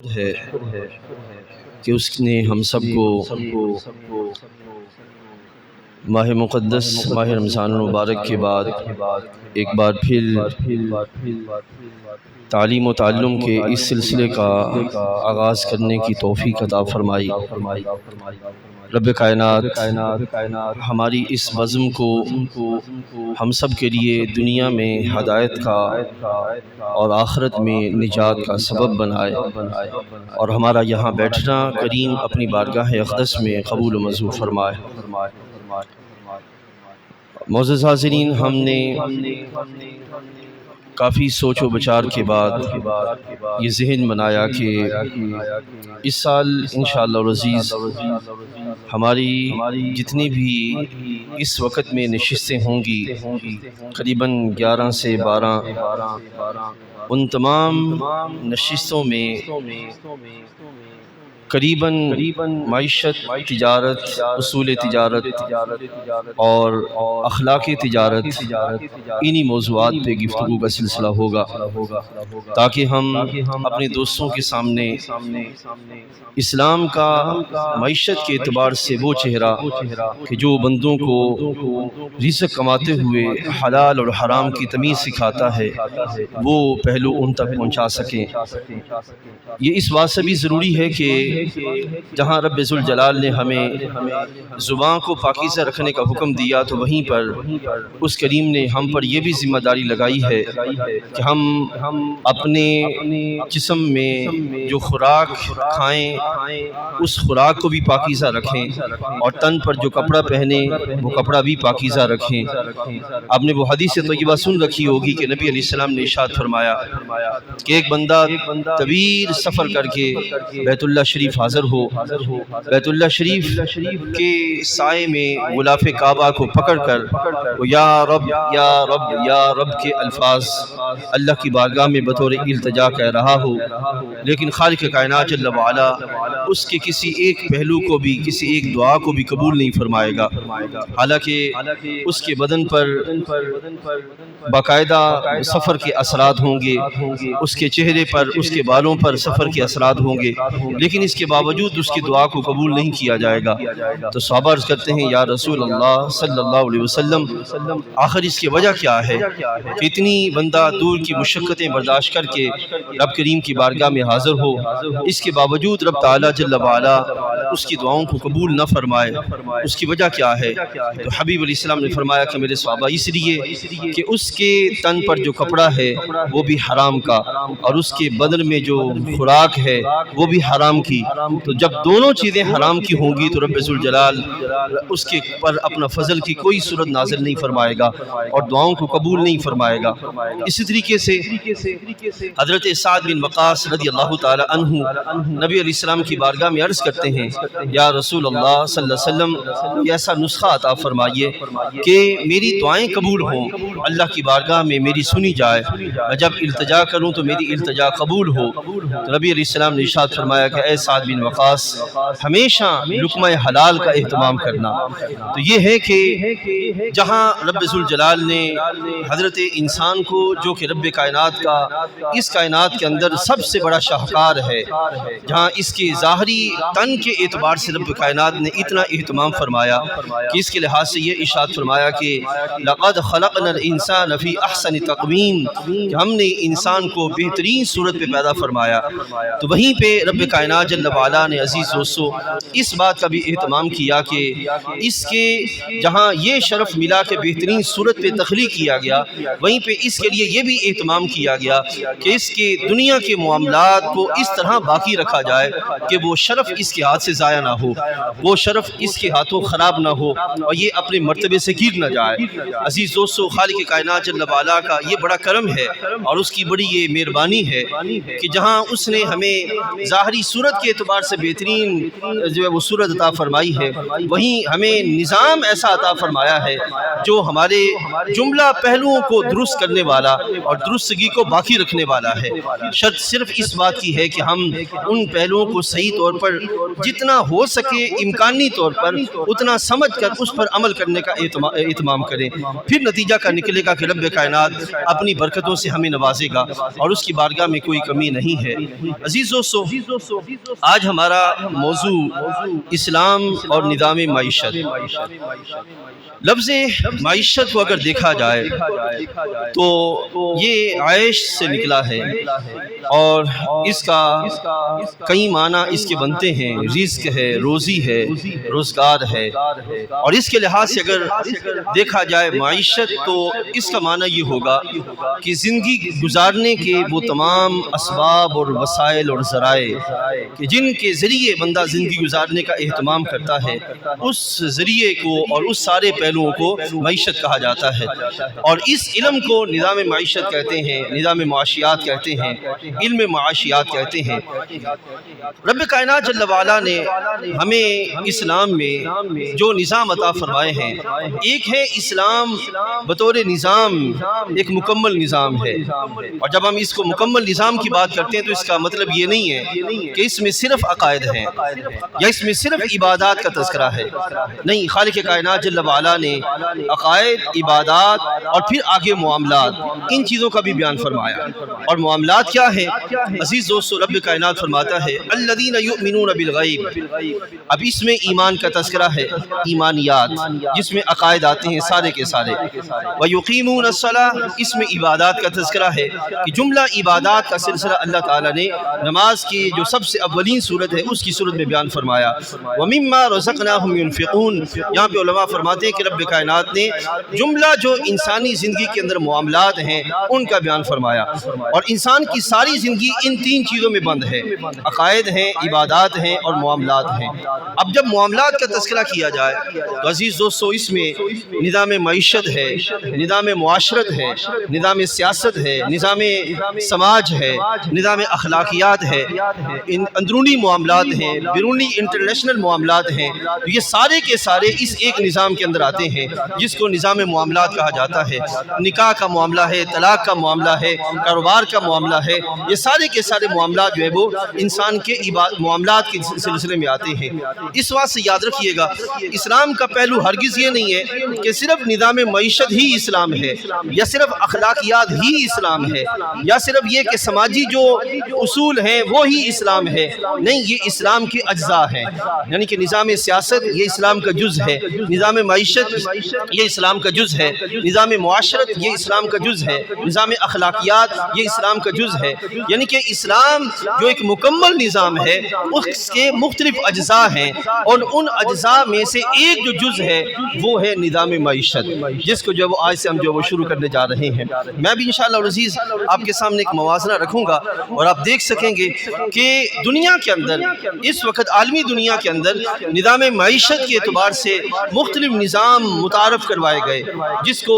ہے کہ اس نے ہم سب کو ماہ مقدس ماہ رمضان المبارک کے بعد ایک بار پھر تعلیم و تعلم کے اس سلسلے کا آغاز کرنے کی توفیق عطا فرمائی۔ رب کائنات ہماری اس بزم کو ہم سب کے لیے دنیا میں ہدایت کا اور آخرت میں نجات کا سبب بنائے، اور ہمارا یہاں بیٹھنا کریم اپنی بارگاہ اقدس میں قبول و منظور فرمائے۔ معزز حاضرین، ہم نے کافی سوچ و بچار کے بعد یہ ذہن بنایا کہ اس سال انشاءاللہ العزیز ہماری جتنی بھی اس وقت میں نشستیں ہوں گی، قریباً 11 سے 12، ان تمام نشستوں میں قریباً معیشت، تجارت، اصول تجارت اور اخلاق تجارت، انہی موضوعات پہ گفتگو کا سلسلہ ہوگا، تاکہ ہم اپنے دوستوں کے سامنے اسلام کا معیشت کے اعتبار سے وہ چہرہ کہ جو بندوں کو رزق کماتے ہوئے حلال اور حرام کی تمیز سکھاتا ہے، وہ پہلو ان تک پہنچا سکیں۔ یہ اس بات سے بھی ضروری ہے کہ جہاں رب ذوالجلال نے ہمیں زبان کو پاکیزہ رکھنے کا حکم دیا، تو وہیں پر اس کریم نے ہم پر یہ بھی ذمہ داری لگائی ہے کہ ہم اپنے جسم میں جو خوراک کھائیں اس خوراک کو بھی پاکیزہ رکھیں، اور تن پر جو کپڑا پہنے وہ کپڑا بھی پاکیزہ رکھیں۔ آپ نے وہ حدیث طیبہ سن رکھی ہوگی کہ نبی علیہ السلام نے ارشاد فرمایا کہ ایک بندہ طویل سفر کر کے بیت اللہ شریف حاضر ہو، بیت اللہ شریف کے سائے میں غلاف کعبہ کو پکڑ کر وہ یا رب یا رب یا رب کے الفاظ اللہ کی بارگاہ میں بطور التجا کہہ رہا ہو، لیکن خالق کائنات جل وعلا اس کے کسی ایک پہلو کو بھی، کسی ایک دعا کو بھی قبول نہیں فرمائے گا، حالانکہ اس کے بدن پر باقاعدہ سفر کے اثرات ہوں گے، اس کے چہرے پر، اس کے بالوں پر سفر کے اثرات ہوں گے، لیکن اس کے باوجود اس کی دعا کو قبول نہیں کیا جائے گا۔ تو صحابہ عرض کرتے ہیں یا رسول اللہ صلی اللہ علیہ وسلم، آخر اس کی وجہ کیا ہے کہ اتنی بندہ دور کی مشقتیں برداشت کر کے رب کریم کی بارگاہ میں حاضر ہو، اس کے باوجود رب تعالیٰ جل وعلا اس کی دعاؤں کو قبول نہ فرمائے، اس کی وجہ کیا ہے؟ تو حبیب علیہ السلام نے فرمایا کہ میرے صحابہ، اس لیے کہ اس کے تن پر جو کپڑا ہے وہ بھی حرام کا، اور اس کے بدن میں جو خوراک ہے وہ بھی حرام کی۔ تو جب دونوں چیزیں حرام کی ہوں گی تو رب ذوالجلال اس کے پر اپنا فضل کی کوئی صورت نازل نہیں فرمائے گا اور دعاؤں کو قبول نہیں فرمائے گا۔ اسی طریقے سے حضرت سعد بن وقاص رضی اللہ تعالی عنہ نبی علیہ السلام کی بارگاہ میں عرض کرتے ہیں یا رسول اللہ صلی اللہ علیہ وسلم، یہ ایسا نسخہ عطا فرمائیے کہ میری دعائیں قبول ہوں، اللہ کی بارگاہ میں میری سنی جائے، میں جب التجا کروں تو میری التجا قبول ہو۔ تو نبی علیہ السلام نے ارشاد فرمایا کہ اے سعد بن وقاص، ہمیشہ لقمہ حلال کا اہتمام کرنا۔ تو یہ ہے کہ جہاں رب ذوالجلال نے حضرت انسان کو، جو کہ رب کائنات کا اس کائنات کے اندر سب سے بڑا شاہکار ہے، جہاں اس کے ظاہری تن کے اعتبار سے رب کائنات نے اتنا اہتمام فرمایا کہ اس کے لحاظ سے یہ ارشاد فرمایا کہ لقد خلقنا الانسان فی احسن تقویم، کہ ہم نے انسان کو بہترین صورت پہ پیدا فرمایا۔ تو وہیں پہ رب کائنات جل وعلا نے عزیز دوستو اس بات کا بھی اہتمام کیا کہ اس کے جہاں یہ شرف ملا کہ بہترین صورت پہ تخلیق کیا گیا، وہیں پہ اس کے لیے یہ بھی اہتمام کیا گیا کہ اس کے دنیا کے معاملات کو اس طرح باقی رکھا جائے کہ وہ شرف اس کے ہاتھ سے ضائع نہ ہو، وہ شرف اس کے ہاتھوں خراب نہ ہو، اور یہ اپنے مرتبے سے گر نہ جائے۔ عزیز دوستو، خالق کائنات جل وعلا کا یہ بڑا کرم ہے اور اس کی بڑی یہ مہربانی ہے کہ جہاں اس نے ہمیں ظاہری صورت کے اعتبار سے بہترین جو ہے وہ صورت عطا فرمائی ہے، وہیں ہمیں نظام ایسا عطا فرمایا ہے جو ہمارے جملہ پہلوؤں کو درست کرنے والا اور درستگی کو باقی رکھنے والا ہے۔ شرط صرف اس بات کی ہے کہ ہم ان پہلوؤں کو صحیح طور پر جتنا ہو سکے امکانی طور پر اتنا سمجھ کر اس پر عمل کرنے کا اہتمام کریں، پھر نتیجہ کا نکلے گا کہ رب کائنات اپنی برکتوں سے ہمیں نوازے گا اور اس کی بارگاہ میں کوئی کمی نہیں ہے۔ عزیز دوستو، آج ہمارا موضوع اسلام اور نظام معیشت۔ لفظ معیشت کو اگر دیکھا جائے تو یہ عیش سے نکلا ہے اور اس کا کئی معنی اس کے بنتے ہیں، رزق ہے، روزی ہے، روزگار ہے، اور اس کے لحاظ سے اگر دیکھا جائے معیشت تو اس کا معنی یہ ہوگا کہ زندگی گزارنے کے وہ تمام اسباب اور وسائل اور ذرائع کہ جن کے ذریعے بندہ زندگی گزارنے کا اہتمام کرتا ہے، اس ذریعے کو اور اس سارے پہلوؤں کو معیشت کہا جاتا ہے، اور اس علم کو نظام معیشت کہتے ہیں، نظام معاشیات کہتے ہیں، علم معاشیات کہتے ہیں۔ رب کائنات جل وعلا نے ہمیں اسلام میں جو نظام عطا فرمائے ہیں، ایک ہے اسلام بطور نظام ایک مکمل نظام ہے، اور جب ہم اس کو مکمل نظام کی بات کرتے ہیں تو اس کا مطلب یہ نہیں ہے کہ اس میں صرف عقائد ہیں یا اس میں صرف عبادات کا تذکرہ ہے، نہیں، خالق کائنات جل وعلا نے عقائد، عبادات اور پھر آگے معاملات، ان چیزوں کا بھی بیان فرمایا۔ اور معاملات کیا ہے؟ عزیز دوستو، رب کائنات فرماتا ہے الذین یؤمنون بالغیب، اب اس میں ایمان کا تذکرہ ہے، ایمانیات جس میں عقائد آتے ہیں سارے کے سارے، ویقیمون الصلاۃ، اس میں عبادات کا تذکرہ ہے کہ جملہ عبادات کا سلسلہ اللہ تعالیٰ نے نماز کی جو سب سے اولین صورت ہے اس کی صورت میں بیان فرمایا۔ ومما رزقناہم ينفقون، یہاں پہ علماء فرماتے ہیں کہ رب کائنات نے جملہ جو انسانی زندگی کے اندر معاملات ہیں ان کا بیان فرمایا، اور انسان کی ساری زندگی ان تین چیزوں میں بند ہے، عقائد ہیں، عبادات ہیں اور معاملات ہیں۔ اب جب معاملات کا تذکرہ کیا جائے تو عزیز دوستو اس میں نظام معیشت ہے، نظام معاشرت ہے، نظام سیاست ہے، نظام سماج ہے، نظام اخلاقیات ہے، اندرونی معاملات ہیں، بیرونی انٹرنیشنل معاملات ہیں، تو یہ سارے کے سارے اس ایک نظام کے اندر آتے ہیں جس کو نظام معاملات کہا جاتا ہے۔ نکاح کا معاملہ ہے، طلاق کا معاملہ ہے، کاروبار کا معاملہ ہے، یہ سارے کے سارے معاملات جو ہے وہ انسان کے معاملات کے سلسلے میں آتے ہیں۔ اس بات سے یاد رکھیے گا، اسلام کا پہلو ہرگز یہ نہیں ہے کہ صرف نظام معیشت ہی اسلام ہے یا صرف اخلاقیات ہی اسلام ہے یا صرف یہ کہ سماجی جو اصول ہیں وہ ہی اسلام ہے، نہیں، یہ اسلام کے اجزاء ہیں، یعنی کہ نظام سیاست یہ اسلام کا جز ہے، نظام معیشت یہ اسلام کا جز ہے، نظام معاشرت یہ اسلام کا جز ہے، نظام اخلاقیات یہ اسلام کا جز ہے، یعنی کہ اسلام جو ایک مکمل نظام ہے اس کے مختلف اجزاء ہیں، اور ان اجزاء میں سے ایک جو جز ہے وہ ہے نظام معیشت، جس کو جو آج سے ہم جو وہ شروع کرنے جا رہے ہیں۔ میں بھی انشاءاللہ العزیز آپ کے سامنے ایک موازنہ رکھوں گا اور آپ دیکھ سکیں گے کہ دنیا کے اندر اس وقت عالمی دنیا کے اندر نظام معیشت کے اعتبار سے مختلف نظام متعارف کروائے گئے، جس کو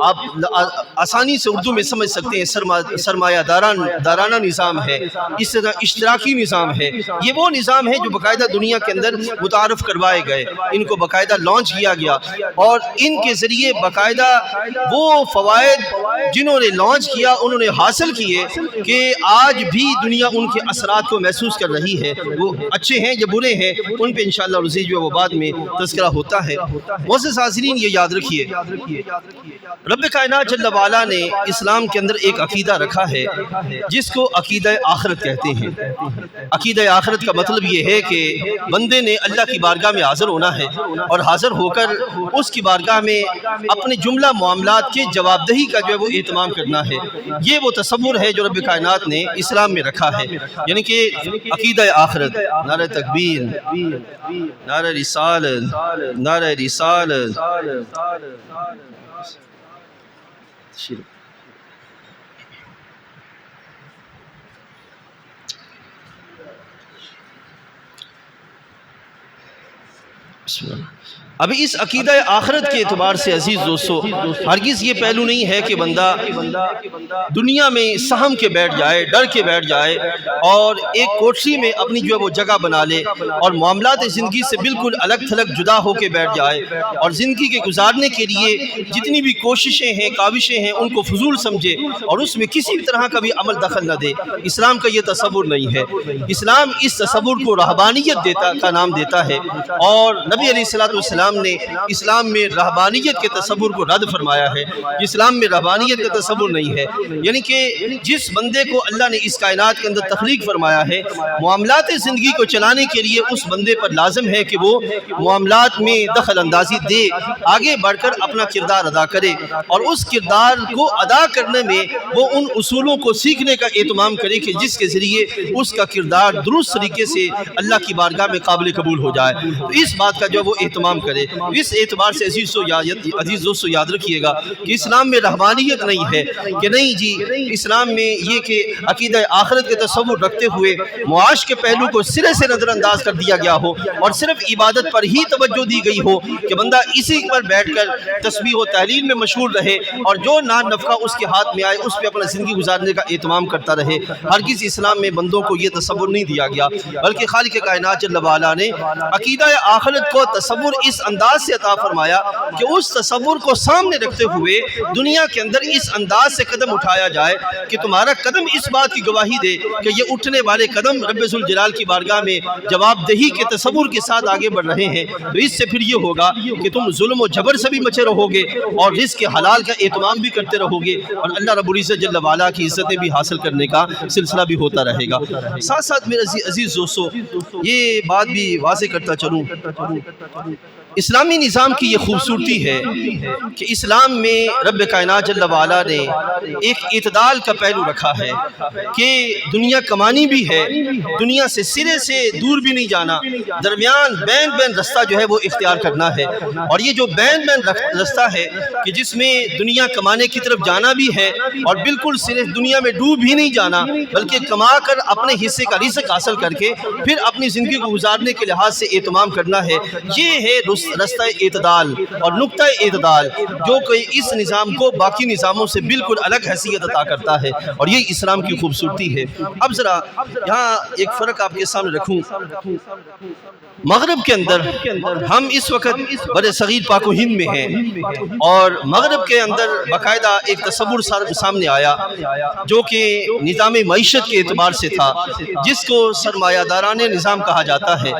آپ آسانی سے اردو میں سمجھ سکتے ہیں، سرمایہ دارانہ نظام ہے، اس طرح اشتراکی نظام ہے، یہ وہ نظام ہے جو باقاعدہ دنیا کے اندر متعارف کروائے گئے، ان کو باقاعدہ لانچ کیا گیا، اور ان کے ذریعے باقاعدہ وہ فوائد جنہوں نے لانچ کیا انہوں نے حاصل کیے کہ آج بھی دنیا ان کے اثرات کو محسوس کر رہی ہے، وہ اچھے ہیں یا برے ہیں ان پہ انشاءاللہ العزیز جو وہ بعد میں تذکرہ ہوتا ہے۔ معزز حاضرین، یہ یاد رکھیے رب کائنات جل وعلا نے اسلام کے اندر ایک عقیدہ رکھا ہے جس کو عقیدہ آخرت کہتے ہیں۔ عقیدہ آخرت کا مطلب یہ ہے کہ بندے نے اللہ کی بارگاہ میں حاضر ہونا ہے اور حاضر ہو کر اس کی بارگاہ میں اپنے جملہ معاملات کے جواب دہی کا جو ہے وہ اہتمام کرنا ہے۔ یہ وہ تصور ہے جو رب کائنات نے اسلام میں رکھا ہے، یعنی کہ عقیدہ آخرت، نعرہ تکبیر، نعرہ رسالت، نعرہ رسالت۔ بسم اللہ۔ ابھی اس عقیدہ آخرت کے اعتبار سے عزیز دوستو ہرگز یہ پہلو نہیں ہے کہ بندہ دنیا میں سہم کے بیٹھ جائے، ڈر کے بیٹھ جائے اور ایک کوٹری میں اپنی جو ہے وہ جگہ بنا لے اور معاملات زندگی سے بالکل الگ تھلگ جدا ہو کے بیٹھ جائے اور زندگی کے گزارنے کے لیے جتنی بھی کوششیں ہیں، کاوشیں ہیں، ان کو فضول سمجھے اور اس میں کسی بھی طرح کا بھی عمل دخل نہ دے۔ اسلام کا یہ تصور نہیں ہے۔ اسلام اس تصور کو رہبانیت کا نام دیتا ہے، اور نبی علیہ السلام نے اسلام میں رہبانیت کے تصور کو رد فرمایا ہے۔ اسلام میں رہبانیت کا تصور نہیں ہے، یعنی کہ جس بندے کو اللہ نے اس کائنات کے اندر تخلیق فرمایا ہے، معاملات زندگی کو چلانے کے لیے اس بندے پر لازم ہے کہ وہ معاملات میں دخل اندازی دے، آگے بڑھ کر اپنا کردار ادا کرے، اور اس کردار کو ادا کرنے میں وہ ان اصولوں کو سیکھنے کا اہتمام کرے کہ جس کے ذریعے اس کا کردار درست طریقے سے اللہ کی بارگاہ میں قابل قبول ہو جائے۔ تو اس بات کا جو وہ اہتمام کرے۔ اس اعتبار سے عزیز دوستو یاد رکھیے گا کہ اسلام میں رحمانیت نہیں ہے کہ نہیں جی اسلام میں یہ کہ عقیدہ آخرت کے تصور رکھتے ہوئے معاش کے پہلو کو سرے سے نظر انداز کر دیا گیا ہو اور صرف عبادت پر ہی توجہ دی گئی ہو کہ بندہ اسی پر بیٹھ کر تسبیح و تحلیل میں مشغول رہے اور جو نان نفقہ اس کے ہاتھ میں آئے اس پہ اپنا زندگی گزارنے کا اہتمام کرتا رہے۔ ہرگز اسلام میں بندوں کو یہ تصور نہیں دیا گیا، بلکہ خالق کائنات جل وعلا نے عقیدہ آخرت کو تصور اس انداز سے عطا فرمایا کہ اس تصور کو سامنے رکھتے ہوئے دنیا کے اندر اس انداز سے قدم اٹھایا جائے کہ تمہارا قدم اس بات کی گواہی دے کہ یہ اٹھنے والے قدم رب ذوالجلال کی بارگاہ میں جواب دہی کے تصور کے ساتھ آگے بڑھ رہے ہیں۔ تو اس سے پھر یہ ہوگا کہ تم ظلم و جبر سے بھی بچے رہو گے اور رزق حلال کا اہتمام بھی کرتے رہو گے، اور اللہ رب العزت جل وعلا کی عزتیں بھی حاصل کرنے کا سلسلہ بھی ہوتا رہے گا۔ ساتھ ساتھ میرے عزیز دوستو یہ بات بھی واضح کرتا چلوں، اسلامی نظام کی یہ خوبصورتی ہے کہ اسلام میں رب کائنات جل وعلا نے ایک اعتدال کا پہلو رکھا ہے کہ دنیا کمانی بھی ہے، دنیا سے سرے سے دور بھی نہیں جانا، درمیان بین رستہ جو ہے وہ اختیار کرنا ہے، اور یہ جو بین رستہ ہے کہ جس میں دنیا کمانے کی طرف جانا بھی ہے اور بالکل صرف دنیا میں ڈوب ہی نہیں جانا بلکہ کما کر اپنے حصے کا رزق حاصل کر کے پھر اپنی زندگی کو گزارنے کے لحاظ سے اہتمام کرنا ہے۔ یہ ہے رستہ اعتدال اور نقطہ اعتدال جو کہ اس نظام کو باقی نظاموں سے بالکل الگ حیثیت عطا کرتا ہے، اور یہ اسلام کی خوبصورتی ہے۔ اب ذرا یہاں ایک فرق آپ کے سامنے رکھوں، مغرب کے اندر ہم اس وقت بر صغیر پاک و ہند میں ہیں، اور مغرب کے اندر باقاعدہ ایک تصور سامنے آیا جو کہ نظام معیشت کے اعتبار سے تھا، جس کو سرمایہ دارانہ نظام کہا جاتا ہے۔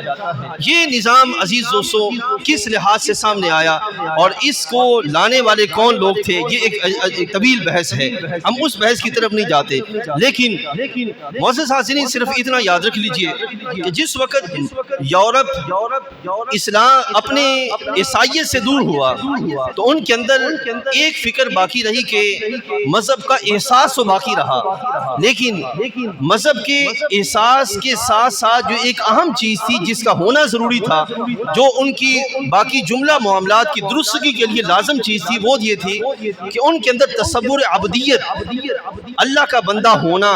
یہ نظام عزیز دوستو کس لحاظ سے سامنے آیا اور اس کو لانے والے کون لوگ تھے، یہ ایک طویل بحث ہے، ہم اس بحث کی طرف نہیں جاتے، لیکن معزز حاضرین صرف اتنا یاد رکھ لیجئے کہ جس وقت یورپ اسلام اپنے عیسائیت سے دور ہوا تو ان کے اندر ایک فکر باقی رہی کہ مذہب کا احساس تو باقی رہا، لیکن مذہب کے احساس کے ساتھ ساتھ جو ایک اہم چیز تھی جس کا ہونا ضروری تھا، جو ان کی باقی جملہ معاملات کی درستگی کے لیے لازم چیز تھی، وہ یہ تھی کہ ان کے اندر تصور عبدیت، اللہ کا بندہ ہونا،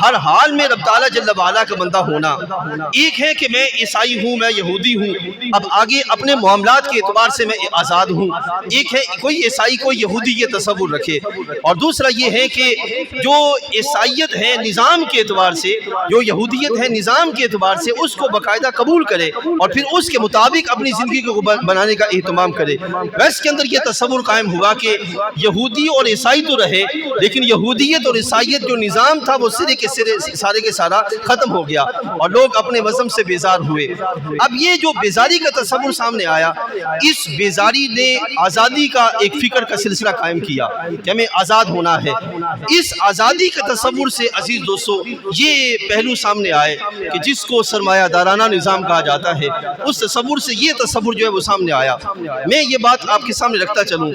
ہر حال میں رب تعالیٰ جل وعلا کا بندہ ہونا۔ ایک ہے کہ میں عیسائی ہوں، میں یہودی ہوں، اب آگے اپنے معاملات کے اعتبار سے میں آزاد ہوں، ایک ہے کوئی عیسائی کوئی یہودی یہ تصور رکھے، اور دوسرا یہ ہے کہ جو عیسائیت ہے نظام کے اعتبار سے، جو یہودیت ہے نظام کے اعتبار سے، اس کو باقاعدہ قبول کرے اور پھر اس کے مطابق اپنی زندگی کو بنانے کا اہتمام کرے۔ ویسٹ کے اندر یہ تصور قائم ہوا کہ یہودی اور عیسائی تو رہے، لیکن یہودیت اور عیسائیت جو نظام تھا وہ سارے کے سارا ختم ہو گیا اور لوگ اپنے مذہب سے بیزار ہوئے۔ اب یہ جو بیزاری کا تصور سامنے آیا، اس بیزاری نے آزادی کا ایک فکر کا سلسلہ قائم کیا کہ ہمیں آزاد ہونا ہے۔ اس آزادی کا تصور سے عزیز دوستو یہ پہلو سامنے آئے کہ جس کو سرمایہ دارانہ نظام کہا جاتا ہے، اس تصور سے یہ تصور جو ہے وہ سامنے آیا۔ میں یہ بات آپ کے سامنے رکھتا چلوں،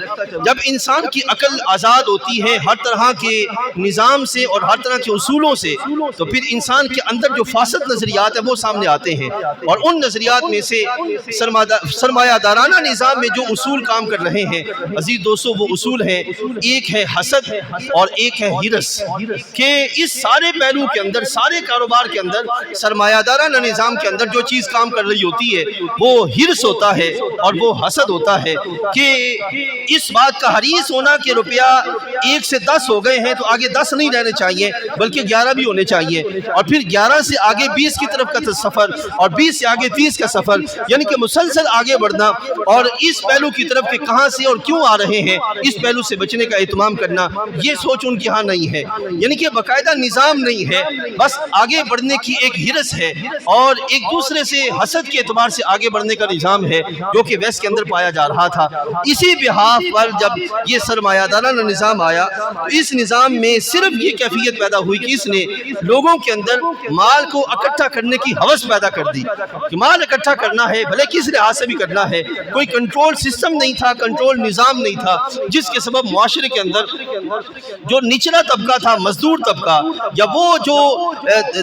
جب انسان کی عقل آزاد ہوتی ہے ہر طرح کے نظام سے اور ہر طرح کے اصولوں سے، تو پھر انسان کے اندر جو فاسد نظریات ہیں وہ سامنے آتے ہیں، اور ان نظریات میں سے سرمایہ دارانہ نظام میں جو اصول کام کر رہے ہیں عزیز دوستو وہ اصول ہیں، ایک ہے حسد اور ایک ہے ہرس، کہ اس سارے پہلو کے اندر، سارے کاروبار کے اندر، سرمایہ دارانہ نظام کے اندر جو چیز کام کر رہی ہوتی ہے وہ ہرس ہوتا ہے اور وہ حسد ہوتا ہے کہ اس بات کا حریص ہونا کہ روپیہ 1 سے 10 ہو گئے ہیں تو آگے 10 نہیں رہنے چاہیے بلکہ 11 بھی ہونے چاہیے، اور پھر 11 سے آگے 20 کی طرف کا سفر اور 20 سے آگے 30 کا سفر، یعنی کہ مسلسل آگے بڑھنا اور اس پہلو کی طرف کہ کہاں سے اور کیوں آ رہے ہیں اس پہلو سے بچنے کا اہتمام کرنا، یہ سوچ ان کے ہاں نہیں ہے، یعنی کہ باقاعدہ نظام نہیں ہے، بس آگے بڑھنے کی ایک ہرس ہے اور ایک دوسرے سے حسد کے اعتبار سے آگے بڑھنے کا نظام ہے جو کہ ویسٹ کے اندر پایا جا رہا تھا۔ اسی بحاف پر جب یہ سرمایہ دارانہ نظام آیا تو اس نظام میں صرف یہ کیفیت پیدا ہوئی کہ اس نے لوگوں کے اندر مال کو اکٹھا کرنے کی ہوس پیدا کر دی کہ مال اکٹھا کرنا ہے، بھلے کس لحاظ سے بھی کرنا ہے، کوئی کنٹرول سسٹم نہیں تھا، کنٹرول نظام نہیں تھا، جس کے سبب معاشرے کے اندر جو نچلا طبقہ تھا، مزدور طبقہ یا وہ جو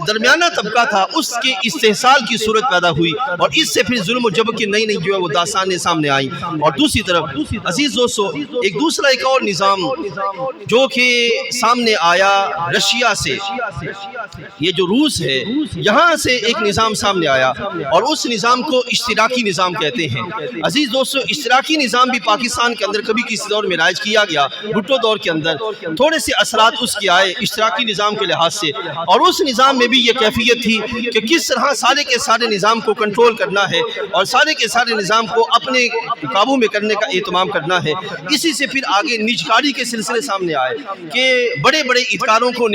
درمیانہ طبقہ تھا، اس کے استحصال کی صورت پیدا ہوئی اور اس سے پھر ظلم و جبر کی نئی جو ہے وہ داستانیں سامنے آئیں۔ اور دوسری طرف عزیز دوستو ایک اور نظام جو کہ سامنے آیا رشیا سے، یہ جو روس ہے یہاں سے ایک نظام سامنے آیا اور اس نظام کو اشتراکی نظام کہتے ہیں۔ عزیز دوستو اشتراکی نظام بھی پاکستان کے اندر کبھی کسی دور میں رائج کیا گیا، بھٹو دور کے اندر تھوڑے سے اثرات اس کے آئے اشتراکی نظام کے لحاظ سے، اور اس نظام میں بھی یہ کیفیت تھی کہ کس طرح سارے کے سارے نظام کو کنٹرول کرنا ہے اور سارے کے سارے نظام کو اپنے قابو میں کرنے کا اہتمام کرنا ہے۔ اسی سے پھر آگے نجکاری کے سلسلے سامنے آئے کہ بڑے بڑے اداروں کو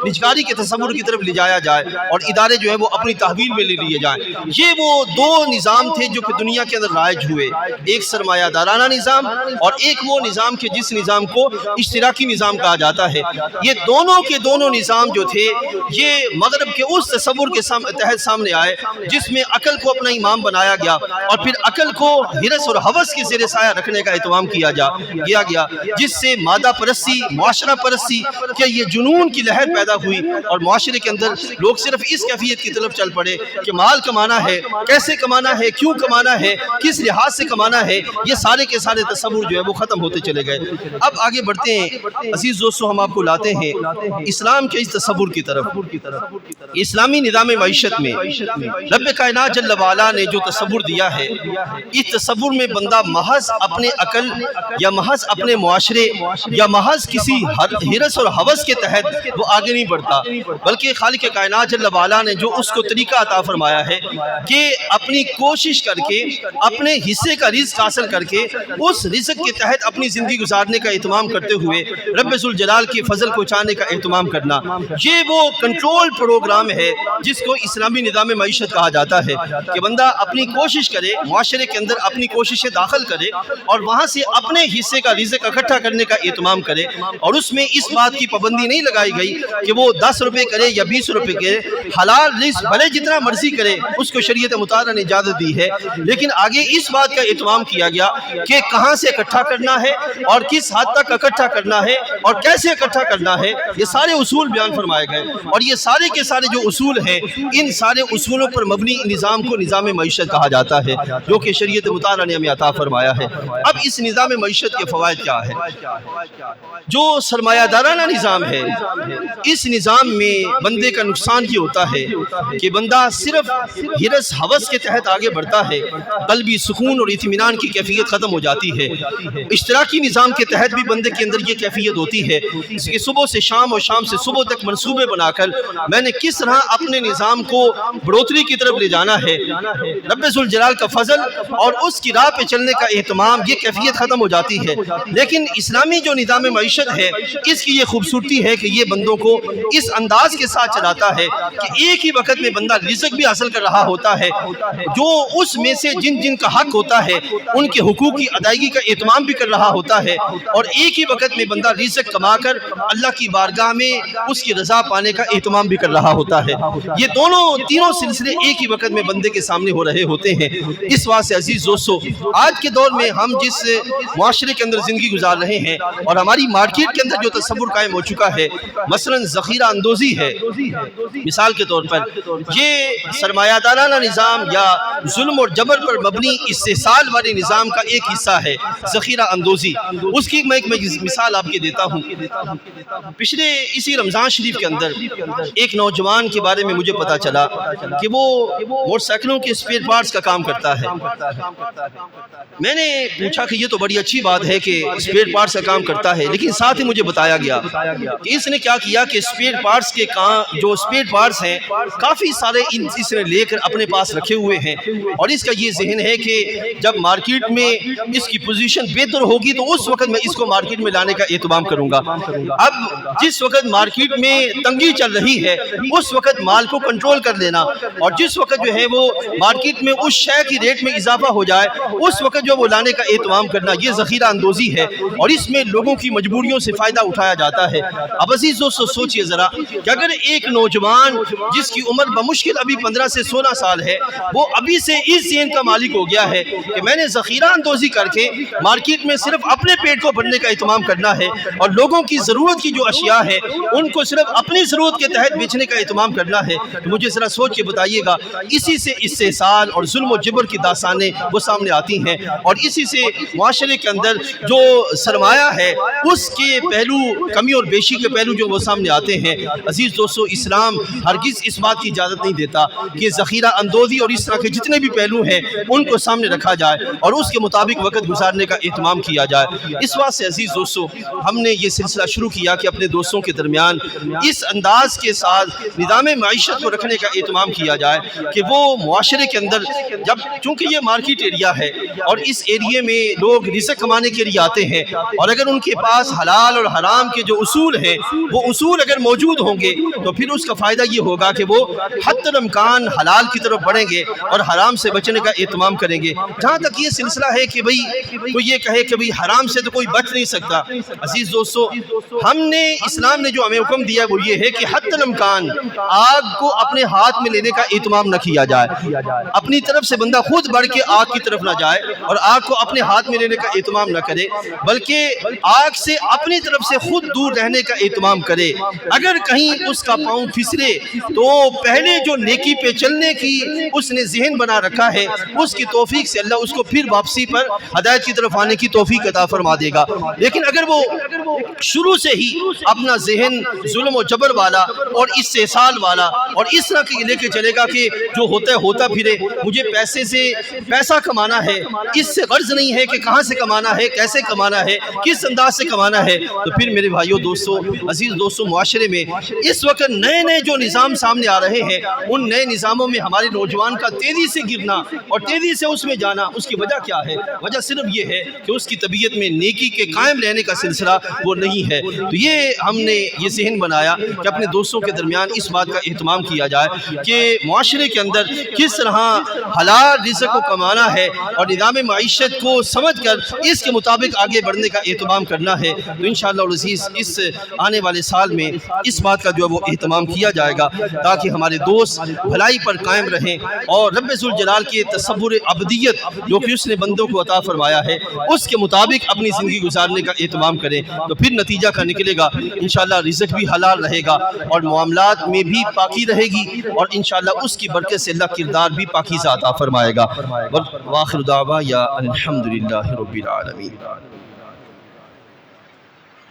نجکاری کے تصور کی طرف لے جایا جائے اور ادارے جو ہے وہ اپنی تحویل میں لے لیے جائیں۔ یہ وہ دو نظام تھے جو کہ دنیا کے اندر رائج ہوئے، ایک سرمایہ دارانہ نظام اور ایک وہ نظام کہ جس نظام کو اشتراکی نظام کہا جاتا ہے۔ یہ دونوں کے دونوں نظام جو تھے یہ مغرب کے اس تصور کے تحت سامنے آئے جس میں عقل کو اپنا امام بنایا گیا اور پھر عقل کو ہرس اور ہوس کے زیر سایہ رکھنے کا اہتمام کیا گیا، جس سے مادہ پرستی، معاشرہ پرستی کہ یہ جنون کی لہر پیدا ہوئی اور معاشرے کے اندر لوگ صرف اس کیفیت کی طرف چل پڑے کہ مال کمانا ہے، کیسے کمانا ہے، کیوں کمانا ہے، کس لحاظ سے کمانا ہے، یہ سارے کے سارے تصور جو ہے وہ ختم ہوتے چلے گئے۔ اب آگے بڑھتے ہیں عزیز دوستو، ہم آپ کو لاتے ہیں اسلام کے اس تصور کی طرف۔ اسلامی نظام معیشت میں رب کائنات جل وعلا نے جو تصور دیا ہے، اس تصور میں بندہ محض اپنے عقل یا محض اپنے معاشرے یا محض کسی ہرس اور ہوس کے تحت وہ آگے نہیں بڑھتا، بلکہ خالق کائنات جل وعلا نے جو اس کو طریقہ عطا فرمایا ہے کہ اپنی کوشش کر کے اپنے حصے کا رزق حاصل کر کے اس رزق کے تحت اپنی زندگی گزارنے کا اہتمام کرتے ہوئے رب ذوالجلال کے فضل کو چاہنے کا اہتمام کرنا، یہ وہ کنٹرول پروگرام ہے جس کو اسلامی نظام معیشت کہا جاتا ہے کہ بندہ اپنی کوشش کرے، معاشرے کے اندر اپنی کوششیں داخل کرے اور وہاں سے اپنے حصے کا رزق اکٹھا کرنے کا اہتمام کرے، اور اس میں اس بات کی پابندی نہیں لگائی گئی کہ وہ 10 روپے کرے یا 20 روپے کرے، حلال رزق بھلے جتنا مرضی کرے، اس کو شریعت مطہرہ نے اجازت دی ہے، لیکن آگے اس بات کا اہتمام کیا گیا کہ کہاں سے اکٹھا کرنا ہے اور کس حد تک اکٹھا کرنا ہے اور کیسے اکٹھا کرنا ہے، یہ سارے اصول بیان فرمائے گئے، اور یہ سارے کے سارے جو اصول ہیں ان سارے اصولوں پر مبنی نظام کو نظام معیشت کہا جاتا ہے جو کہ شریعت مطہرہ نے ہمیں عطا فرمایا ہے۔ اب اس نظام معیشت کے فوائد کیا ہے؟ جو سرمایہ دارانہ نظام ہے اس نظام میں بندے کا نقصان یہ ہوتا ہے کہ بندہ صرف ہرس ہوس کے تحت آگے بڑھتا ہے، قلبی سکون اور اطمینان کی کیفیت ختم ہو جاتی ہے۔ اشتراکی نظام کے تحت بھی بندے کے اندر یہ کیفیت ہوتی ہے کہ صبح سے شام اور شام سے صبح تک منصوبے بنا کر میں نے کس طرح اپنے نظام کو بڑھوتری کی طرف لے جانا ہے، رب ذوالجلال کا فضل اور اس کی راہ پہ چلنے کا اہتمام، یہ کیفیت ختم ہو جاتی ہے۔ لیکن اسلامی جو نظام معیشت ہے اس کی یہ خوبصورتی ہے کہ یہ بندوں کو اس انداز کے ساتھ چلاتا ہے کہ ایک ہی وقت میں بندہ رزق بھی حاصل کر رہا ہوتا ہے، جو اس میں سے جن کا حق ہوتا ہے ان کے حقوق کی ادائیگی کا اہتمام بھی کر رہا ہوتا ہے، اور ایک ہی وقت میں بندہ رزق کما کر اللہ کی بارگاہ میں اس کی رضا پانے کا اہتمام بھی کر رہا ہوتا ہے۔ یہ تینوں سلسلے ایک ہی وقت میں بندے کے سامنے ہو رہے ہوتے ہیں۔ اس واسطے سے عزیز دوستو، آج کے دور میں ہم جس معاشرے کے اندر زندگی گزار رہے ہیں اور ہماری مارکیٹ کے اندر جو تصور قائم ہو چکا ہے، مثلا ذخیرہ اندوزی ہے، مثال کے طور پر یہ سرمایہ دارانہ نظام یا ظلم اور جبر پر مبنی استحصال والے نظام کا ایک حصہ ہے ذخیرہ اندوزی۔ اس کی میں ایک مثال آپ کے دیتا ہوں۔ پچھلے اسی رمضان شریف کے اندر ایک نوجوان کے بارے میں مجھے پتا چلا کہ وہ موٹر سائیکلوں کے اسپیئر پارٹس کا کام کرتا ہے۔ میں نے پوچھا کہ یہ تو بڑی اچھی بات ہے کہ اسپیئر پارٹس کا کام کرتا ہے، لیکن ساتھ ہی مجھے بتایا گیا کہ اس نے کیا کیا کہ اسپیئر پارٹس کے جو اسپیئر پارٹس ہیں کافی سارے اس نے لے کر اپنے پاس رکھے ہوئے ہیں، اور اس کا یہ ذہن ہے کہ جب مارکیٹ میں اس کی پوزیشن بہتر ہوگی تو اس وقت میں اس کو مارکیٹ میں لانے کا اہتمام کروں گا۔ اب جس وقت مارکیٹ میں تنگی چل رہی ہے اس وقت مال کو کنٹرول کر لینا، اور جس وقت جو ہے وہ مارکیٹ میں اس شے کی ریٹ میں اضافہ ہو جائے اس وقت جو وہ لانے کا اہتمام کرنا، یہ ذخیرہ اندوزی ہے، اور اس میں لوگوں کی مجبوریوں سے فائدہ اٹھایا جاتا ہے۔ اب عزیز دوستو سوچئے ذرا کہ اگر ایک نوجوان جس کی عمر بمشکل ابھی 15 سے 16 سال ہے، وہ ابھی سے اس ذہن کا مالک ہو گیا ہے کہ میں نے ذخیرہ اندوزی کر کے مارکیٹ میں صرف اپنے پیٹ کو بھرنے کا اہتمام کرنا ہے، اور لوگوں کی ضرورت کی جو اشیاء ہے ان کو صرف اپنی ضرورت کے تحت بیچنے کا اہتمام کرنا ہے، تو مجھے ذرا سوچ کے بتائیے گا، اسی سے استحصال اور ظلم و جبر کی داستانیں وہ سامنے آتی ہیں، اور اسی سے معاشرے کے اندر جو سرمایہ ہے اس کے پہلو، کمی اور بیشی کے پہلو جو وہ سامنے آتے ہیں۔ عزیز دوستو اسلام ہرگز اس بات کی اجازت نہیں دیتا کہ ذخیرہ اندوزی اور اس طرح کے جتنے بھی پہلو ہیں ان کو سامنے رکھا جائے اور اس کے مطابق وقت گزارنے کا اہتمام کیا جائے۔ اس واسطے سے عزیز دوستو ہم نے یہ سلسلہ شروع کیا کہ اپنے دوستوں کے درمیان اس انداز کے ساتھ نظام معیشت کو رکھنے کا اہتمام کیا جائے کہ وہ معاشرے کے اندر، جب چونکہ یہ مارکیٹ ایریا ہے اور اس ایریے میں لوگ رزق کمانے کے لیے آتے ہیں، اور اگر ان کے پاس حلال اور حرام کے جو اصول ہیں وہ اصول اگر موجود ہوں گے تو پھر اس کا فائدہ یہ ہوگا کہ وہ حتی الامکان حلال کی طرف بڑھیں گے اور حرام سے بچنے کا اہتمام کریں گے۔ جہاں تک یہ سلسلہ ہے کہ کوئی یہ کہے کہ حرام سے تو کوئی بچ نہیں سکتا، عزیز دوستو ہم نے، اسلام نے جو ہمیں حکم دیا وہ یہ ہے کہ حتی الامکان آگ کو اپنے ہاتھ میں لینے کا اہتمام نہ کیا جائے، اپنی طرف سے بندہ خود بڑھ کے آگ کی طرف نہ جائے اور آگ کو اپنے ہاتھ میں لینے کا اہتمام نہ کرے، بلکہ آگ سے اپنی طرف سے خود دور رہنے کا اہتمام کرے۔ اگر کہیں اس کا پاؤں پھسلے تو پہلے جو نیکی پہ چلنے کی اس نے ذہن بنا رکھا ہے اس کی توفیق سے اللہ اس کو پھر واپسی پر ہدایت کی طرف آنے کی توفیق عطا فرما دے گا۔ لیکن اگر وہ شروع سے ہی اپنا ذہن ظلم و جبر والا اور استحصال والا اور اس طرح کے لے کے چلے گا کہ جو ہوتا پھرے، مجھے پیسے سے پیسہ کمانا ہے، اس سے غرض نہیں ہے کہ کہاں سے کمانا ہے، کیسے کمانا ہے، کس انداز سے کمانا ہے، تو پھر میرے بھائیوں دوستو عزیز دوستو معاشرے میں اس وقت نئے جو نظام سامنے آ رہے ہیں ان نئے نظاموں میں ہمارے نوجوان کا تیزی سے گرنا اور تیزی سے اس میں جانا، اس کی وجہ کیا ہے؟ وجہ صرف یہ ہے کہ اس کی طبیعت میں نیکی کے قائم رہنے کا سلسلہ وہ نہیں ہے۔ تو یہ ہم نے یہ ذہن بنایا کہ اپنے دوستوں کے درمیان اس بات کا اہتمام کیا جائے کہ معاشرے کے اندر کس طرح حلال رزق کو کمانا ہے اور نظام معیشت کو سمجھ کر اس کے مطابق آگے بڑھنے کا اہتمام کرنا ہے۔ تو انشاءاللہ العزیز اس آنے والے سال میں اس بات کا جو ہے وہ اہتمام کیا جائے گا تاکہ ہمارے دوست بھلائی پر قائم رہیں اور رب ذوالجلال کے تصور ابدیت جو کہ اس نے بندوں کو عطا فرمایا ہے اس کے مطابق اپنی زندگی گزارنے کا اہتمام کریں، تو پھر نتیجہ کا نکلے گا انشاءاللہ رزق بھی حلال رہے گا اور معاملات میں بھی پاکی رہے گی، اور انشاءاللہ اس کی برکت سے اللہ کردار بھی پاکیزہ عطا فرمائے گا۔ وآخر دعوانا الحمدللہ رب العالمین۔